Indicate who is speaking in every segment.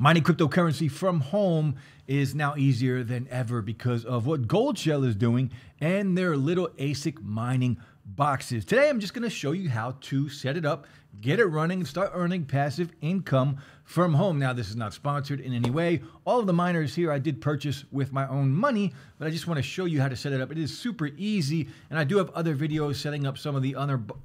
Speaker 1: Mining cryptocurrency from home is now easier than ever because of what GoldShell is doing and their little ASIC mining boxes. Today, I'm just going to show you how to set it up, get it running, and start earning passive income from home. Now, this is not sponsored in any way. All of the miners here I did purchase with my own money, but I just want to show you how to set it up. It is super easy, and I do have other videos setting up some of the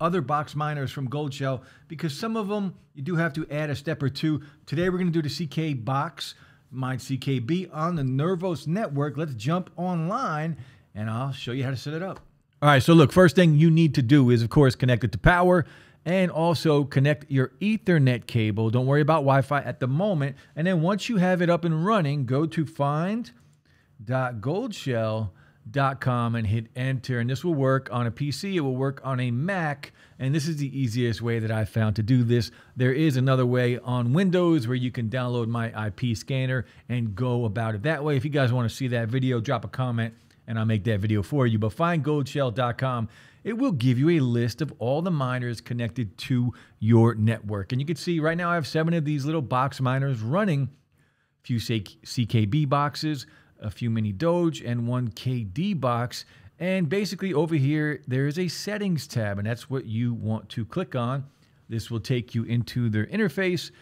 Speaker 1: other box miners from GoldShell because some of them you do have to add a step or two. Today, we're going to do the CK box, mine CKB on the Nervos network. Let's jump online, and I'll show you how to set it up. All right, so look, first thing you need to do is, of course, connect it to power and also connect your Ethernet cable. Don't worry about Wi-Fi at the moment. And then once you have it up and running, go to find.goldshell.com and hit enter. And this will work on a PC. It will work on a Mac. And this is the easiest way that I found to do this. There is another way on Windows where you can download my IP scanner and go about it that way. If you guys want to see that video, drop a comment and I'll make that video for you. But find goldshell.com. It will give you a list of all the miners connected to your network. And you can see right now I have 7 of these little box miners running, a few CKB boxes, a few mini Doge, and 1 KD box. And basically over here, there is a settings tab, and that's what you want to click on. This will take you into their interface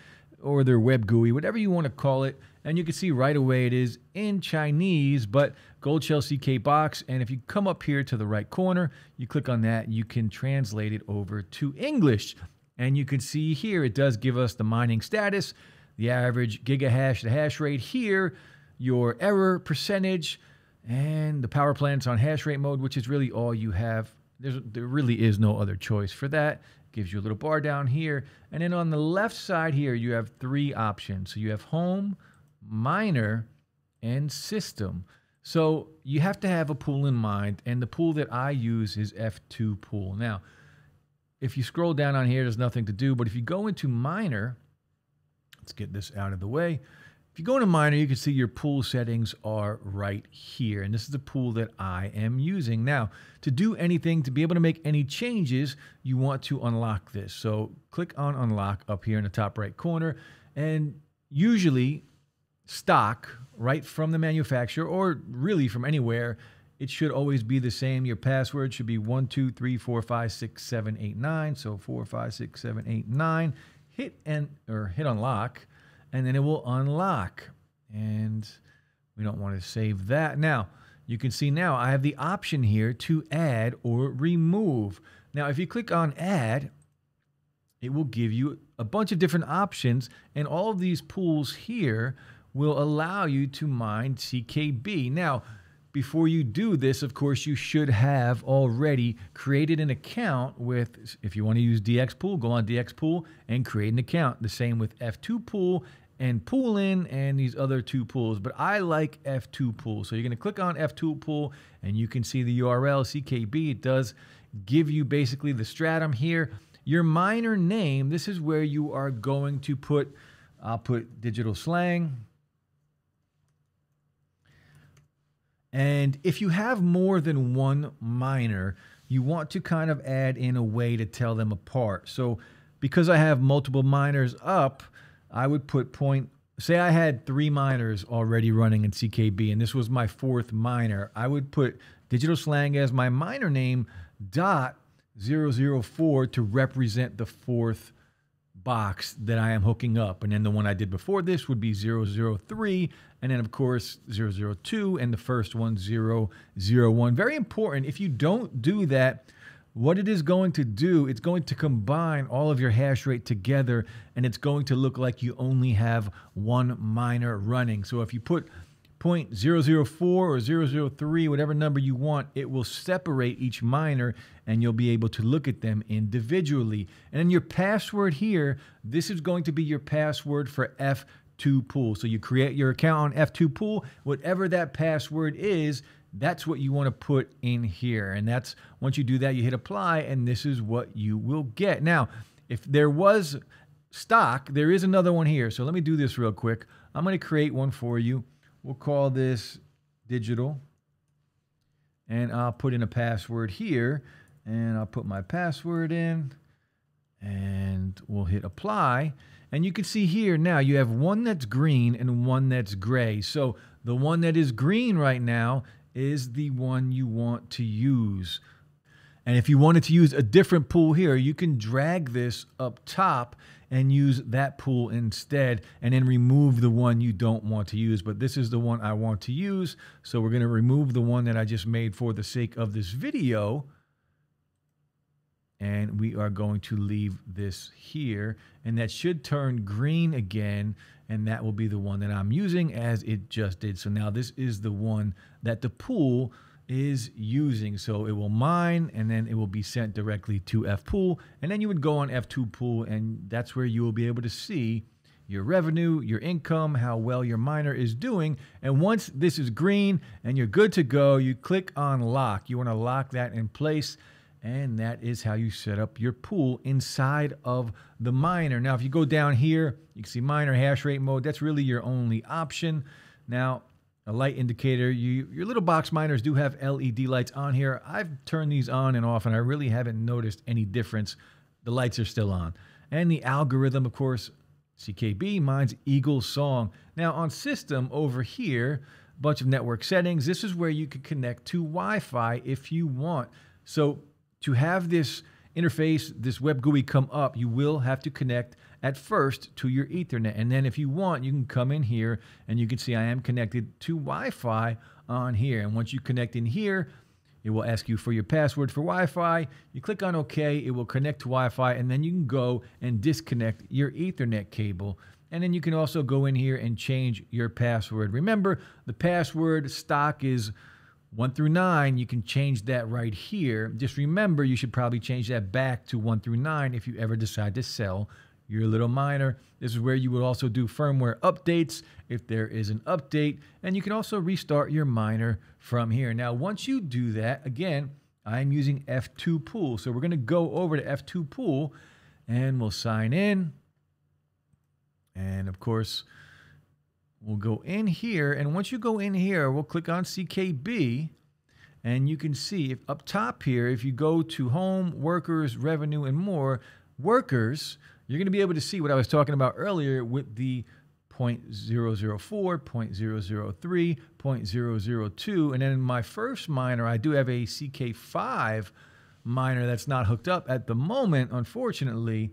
Speaker 1: or their web GUI, whatever you want to call it. And you can see right away it is in Chinese, but GoldShell CK box. And if you come up here to the right corner, you click on that, you can translate it over to English. And you can see here, it does give us the mining status, the average gigahash, the hash rate here, your error percentage, and the power plants on hash rate mode, which is really all you have. There really is no other choice for that. Gives you a little bar down here. And then on the left side here, you have 3 options. So you have home, miner, and system. So you have to have a pool in mind, and the pool that I use is F2 pool. Now, if you scroll down on here, there's nothing to do, but if you go into miner, let's get this out of the way. If you go into miner, you can see your pool settings are right here, and this is the pool that I am using. Now, to do anything, to be able to make any changes, you want to unlock this. So click on unlock up here in the top right corner, and usually stock right from the manufacturer or really from anywhere, it should always be the same. Your password should be 123456789. So 456789. Hit unlock, and then it will unlock. And we don't want to save that. Now you can see now I have the option here to add or remove. Now if you click on add, it will give you a bunch of different options, and all of these pools here will allow you to mine CKB. Now, before you do this, of course, you should have already created an account with, if you want to use DX Pool, go on DX Pool and create an account. The same with F2 Pool and Poolin and these other 2 pools. But I like F2 Pool. So you're going to click on F2 Pool and you can see the URL, CKB. It does give you basically the stratum here. Your miner name, this is where you are going to put, I'll put digitalslang. And if you have more than 1 miner, you want to kind of add in a way to tell them apart. So because I have multiple miners up, I would put say I had 3 miners already running in CKB, and this was my 4th miner. I would put digitalslang as my miner name, .004 to represent the 4th box that I am hooking up. And then the one I did before this would be 003, and then of course 002, and the first one 001. Very important. If you don't do that, what it is going to do, it's going to combine all of your hash rate together, and it's going to look like you only have 1 miner running. So if you put 0.004 or 003, whatever number you want, it will separate each miner and you'll be able to look at them individually. And then your password here, this is going to be your password for F2 Pool. So you create your account on F2 Pool, whatever that password is, that's what you want to put in here. And that's, once you do that, you hit apply, and this is what you will get. Now, if there was stock, there is another one here. So let me do this real quick. I'm going to create one for you. We'll call this digital, and I'll put in a password here, and I'll put my password in, And we'll hit apply. And you can see here now you have one that's green and one that's gray. So the one that is green right now is the one you want to use. And if you wanted to use a different pool here, you can drag this up top and use that pool instead, and then remove the one you don't want to use. But this is the one I want to use. So we're going to remove the one that I just made for the sake of this video. And we are going to leave this here, and that should turn green again, and that will be the one that I'm using as it just did. So now this is the one that the pool is using. So it will mine, and then it will be sent directly to fpool, and then you would go on F2 pool, and that's where you will be able to see your revenue, your income, how well your miner is doing. And once this is green and you're good to go, you click on lock. You want to lock that in place. And that is how you set up your pool inside of the miner. Now, if you go down here, you can see miner hash rate mode. That's really your only option. Now, a light indicator. Your little box miners do have LED lights on here. I've turned these on and off, and I really haven't noticed any difference. The lights are still on. And the algorithm, of course, CKB mines Eagle Song. Now, on system over here, a bunch of network settings. This is where you can connect to Wi-Fi if you want. So to have this interface, this web GUI come up, you will have to connect at first to your Ethernet. And then if you want, you can come in here and you can see I am connected to Wi-Fi on here. And once you connect in here, it will ask you for your password for Wi-Fi. You click on OK, it will connect to Wi-Fi, and then you can go and disconnect your Ethernet cable. And then you can also go in here and change your password. Remember, the password stock is 1 through 9, you can change that right here. Just remember, you should probably change that back to 1 through 9 if you ever decide to sell your little miner. This is where you will also do firmware updates if there is an update. And you can also restart your miner from here. Now, once you do that, again, I'm using F2 pool. So we're going to go over to F2 pool and we'll sign in. And of course, we'll go in here, and once you go in here, we'll click on CKB, and you can see if up top here, if you go to home, workers, revenue, and more, workers, you're going to be able to see what I was talking about earlier with the 0.004, 0.003, 0.002, and then in my first miner, I do have a CK5 miner that's not hooked up at the moment, unfortunately,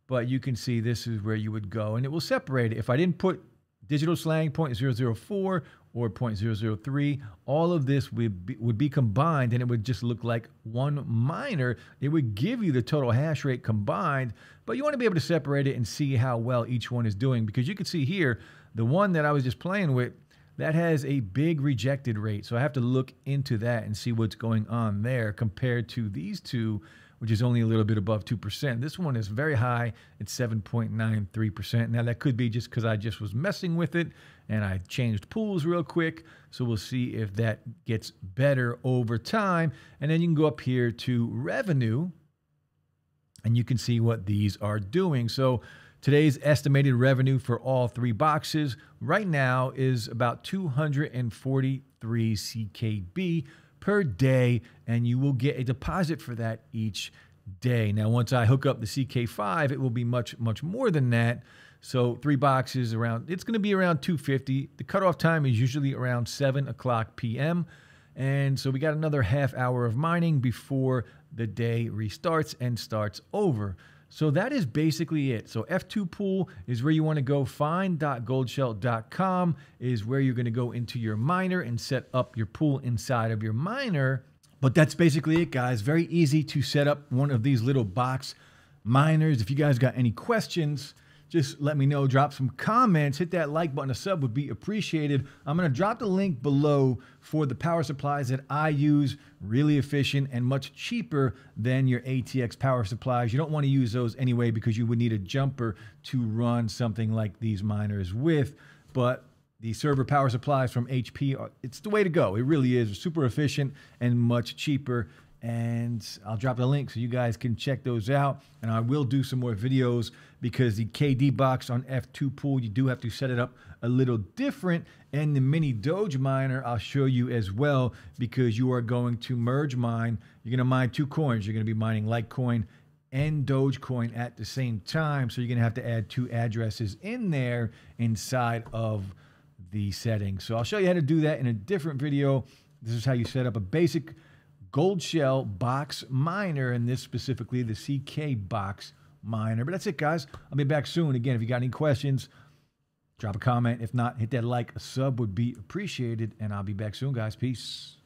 Speaker 1: but you can see this is where you would go, and it will separate it. If I didn't put digitalslang 0.004 or 0.003, all of this would be combined, and it would just look like one miner. It would give you the total hash rate combined, but you want to be able to separate it and see how well each one is doing, because you can see here, the one that I was just playing with, that has a big rejected rate. So I have to look into that and see what's going on there compared to these two, which is only a little bit above 2%. This one is very high. It's 7.93%. Now, that could be just because I just was messing with it and I changed pools real quick. So we'll see if that gets better over time. And then you can go up here to revenue, and you can see what these are doing. So today's estimated revenue for all three boxes right now is about 243 CKB per day, and you will get a deposit for that each day. Now, once I hook up the CK5, it will be much, much more than that. So 3 boxes around, it's going to be around 250. The cutoff time is usually around 7 o'clock p.m. And so we got another half hour of mining before the day restarts and starts over. So that is basically it. So F2 pool is where you want to go. Find.goldshell.com is where you're going to go into your miner and set up your pool inside of your miner. But that's basically it, guys. Very easy to set up one of these little box miners. If you guys got any questions, just let me know. Drop some comments. Hit that like button. A sub would be appreciated. I'm going to drop the link below for the power supplies that I use. Really efficient and much cheaper than your ATX power supplies. You don't want to use those anyway because you would need a jumper to run something like these miners with. But the server power supplies from HP, it's the way to go. It really is super efficient and much cheaper. And I'll drop the link so you guys can check those out. And I will do some more videos because the KD box on F2 pool, you do have to set it up a little different. And the mini Doge miner, I'll show you as well, because you are going to merge mine. You're going to mine 2 coins. You're going to be mining Litecoin and Dogecoin at the same time. So you're going to have to add 2 addresses in there inside of the settings. So I'll show you how to do that in a different video. This is how you set up a basic GoldShell box miner, and this specifically the CK box miner. But that's it, guys. I'll be back soon. Again, if you got any questions, drop a comment. If not, hit that like. A sub would be appreciated, and I'll be back soon, guys. Peace.